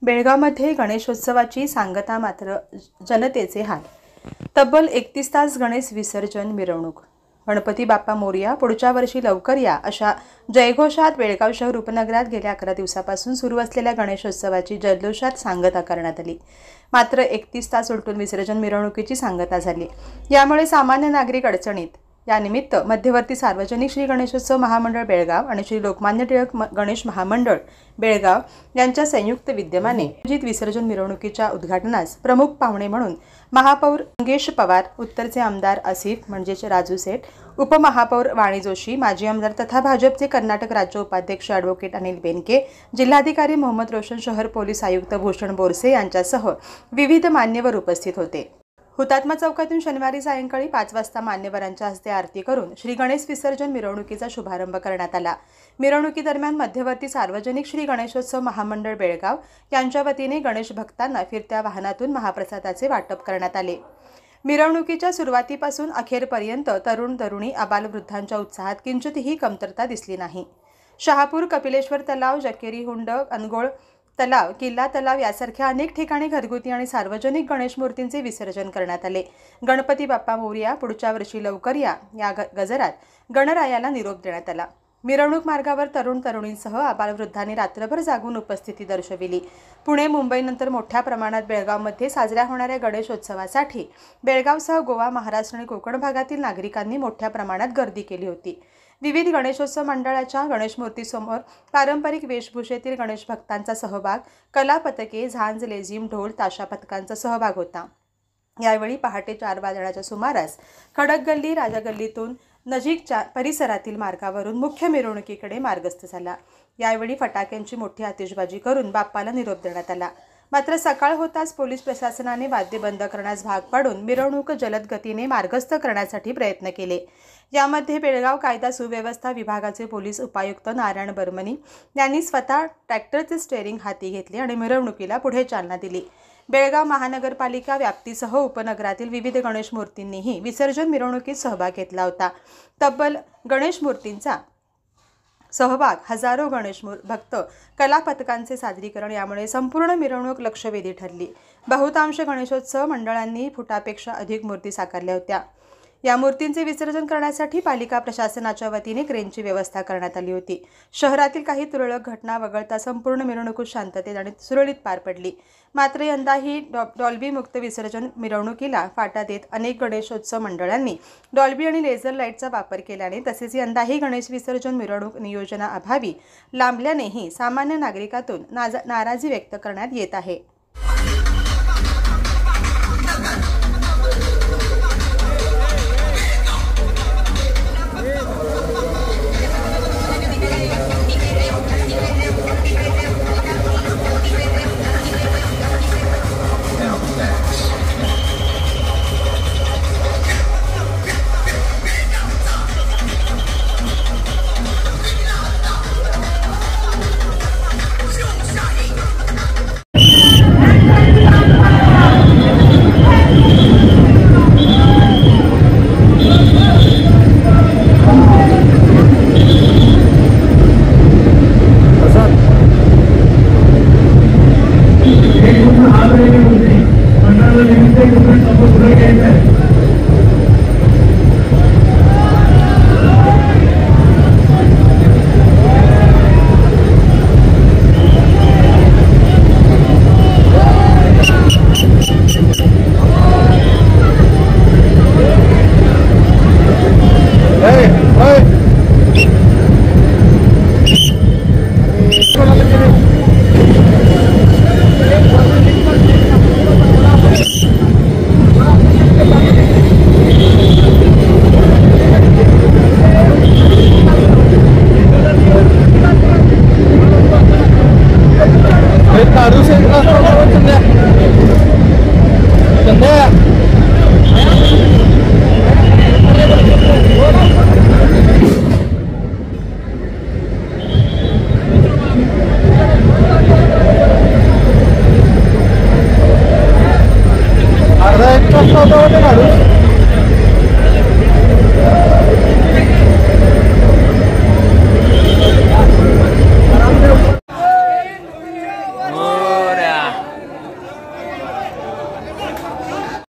बेळगावमध्ये गणेशोत्सवाची सांगता मात्र जनतेचे हाल। तब्बल 31 तास गणेश विसर्जन मिरवणूक। गणपती बाप्पा मोरया, पुढच्या वर्षी लवकर या अशा जयघोषात बेळगाव शहर उपनगरात गेल्या 11 दिवसापासून सुरू असलेल्या गणेशोत्सवाची जल्लोषात सांगता करण्यात आली। मात्र 31 तास उलटून विसर्जन मिरवणुकीची सांगता झाली। यामुळे सामान्य नागरिक अडचणीत। यानिमित्त मध्यवर्ती सार्वजनिक श्री गणेशोत्सव महामंडळ बेळगाव आणि श्री लोकमान्य टिळक गणेश महामंडळ बेळगाव यांच्या संयुक्त विद्यमाने आयोजित विसर्जन मिरवणुकीच्या उद्घाटनास प्रमुख पाहुणे म्हणून महापौर मंगेश पवार, उत्तरचे आमदार आसिफ म्हणजेच राजू सेठ, उपमहापौर वाणी जोशी, माजी आमदार तथा भाजपचे कर्नाटक राज्य उपाध्यक्ष ॲडव्होकेट अनिल बेनके, जिल्हाधिकारी मोहम्मद रोशन, शहर पोलीस आयुक्त भूषण बोरसे यांच्यासह विविध मान्यवर उपस्थित होते। हुतात्मा चौकातून शनिवारी सायंकाळी 5 वाजता मान्यवरांच्या हस्ते आरती करून श्री गणेश विसर्जन मिरवणुकीचा शुभारंभ करण्यात आला। मिरवणुकीदरम्यान मध्यवर्ती सार्वजनिक श्री गणेशोत्सव महामंडळ बेळगाव यांच्या वतीने गणेश भक्तांना फिरत्या वाहनातून महाप्रसादाचे वाटप करण्यात आले। मिरवणुकीच्या सुरुवातीपासून अखेरपर्यंत तरुण तरुणी आबालवृद्धांच्या उत्साहात किंचितही कमतरता दिसली नाही। शहापूर, कपिलेश्वर तलाव, जकेरी हुंड, अनगोळ तलाव, किल्ला तलाव यासारख्या अनेक ठिकाणी घरगुती आणि सार्वजनिक गणेश मूर्तींचे विसर्जन करण्यात आले। गणपती बाप्पा मोरया, पुढच्या वर्षी लवकर या गजरात गणरायाला निरोप देण्यात आला। मिरवणूक मार्गावर तरुण तरुणींसह आबालवृद्धांनी रात्रभर जागून उपस्थिती दर्शविली। पुणे, मुंबईनंतर मोठ्या प्रमाणात बेळगावमध्ये साजऱ्या होणाऱ्या गणेशोत्सवासाठी बेळगावसह गोवा, महाराष्ट्र आणि कोकण भागातील नागरिकांनी मोठ्या प्रमाणात गर्दी केली होती। विविध गणेशोत्सव मंडळाच्या गणेश मूर्तीसमोर पारंपरिक वेशभूषेतील गणेश भक्तांचा सहभाग, कला पथके, झांज, लेझिम, ढोल, ताशा पथकांचा सहभाग होता। यावेळी पहाटे 4 वाजण्याच्या सुमारास खडक गल्ली, राजा गल्लीतून नजीकच्या परिसरातील मार्गावरून मुख्य मिरवणुकीकडे मार्गस्थ झाला। यावेळी फटाक्यांची मोठी आतिषबाजी करून बाप्पाला निरोप देण्यात आला। मात्र सकाळ होताच पोलीस प्रशासनाने वाद्य बंद करण्यास भाग पाडून मिरवणूक जलद गतीने मार्गस्थ करण्यासाठी प्रयत्न केले। यामध्ये बेळगाव कायदा सुव्यवस्था विभागाचे पोलीस उपायुक्त नारायण बर्मनी यांनी स्वतः ट्रॅक्टरचे स्टेअरिंग हाती घेतले आणि मिरवणुकीला पुढे चालना दिली। बेळगाव महानगरपालिका व्याप्तीसह उपनगरातील विविध गणेश मूर्तींनीही विसर्जन मिरवणुकीत सहभाग घेतला होता। तब्बल गणेश मूर्तींचा सहभाग, हजारो गणेश भक्त, कला पथकांचे सादरीकरण यामुळे संपूर्ण मिरवणूक लक्षवेधी ठरली। बहुतांश गणेशोत्सव मंडळांनी फुटापेक्षा अधिक मूर्ती साकारल्या होत्या। या मूर्तींचे विसर्जन करण्यासाठी पालिका प्रशासनाच्या वतीने क्रेनची व्यवस्था करण्यात आली होती। शहरातील काही तुरळक घटना वगळता संपूर्ण मिरवणूक शांततेत आणि सुरळीत पार पडली। मात्र यंदाही डॉल्बी मुक्त विसर्जन मिरवणुकीला फाटा देत अनेक गणेशोत्सव मंडळांनी डॉल्बी आणि लेझर लाईटचा वापर केल्याने तसेच यंदाही गणेश विसर्जन मिरवणूक नियोजनाअभावी लांबल्यानेही सामान्य नागरिकातून नाराजी व्यक्त करण्यात येत आहे। Harusnya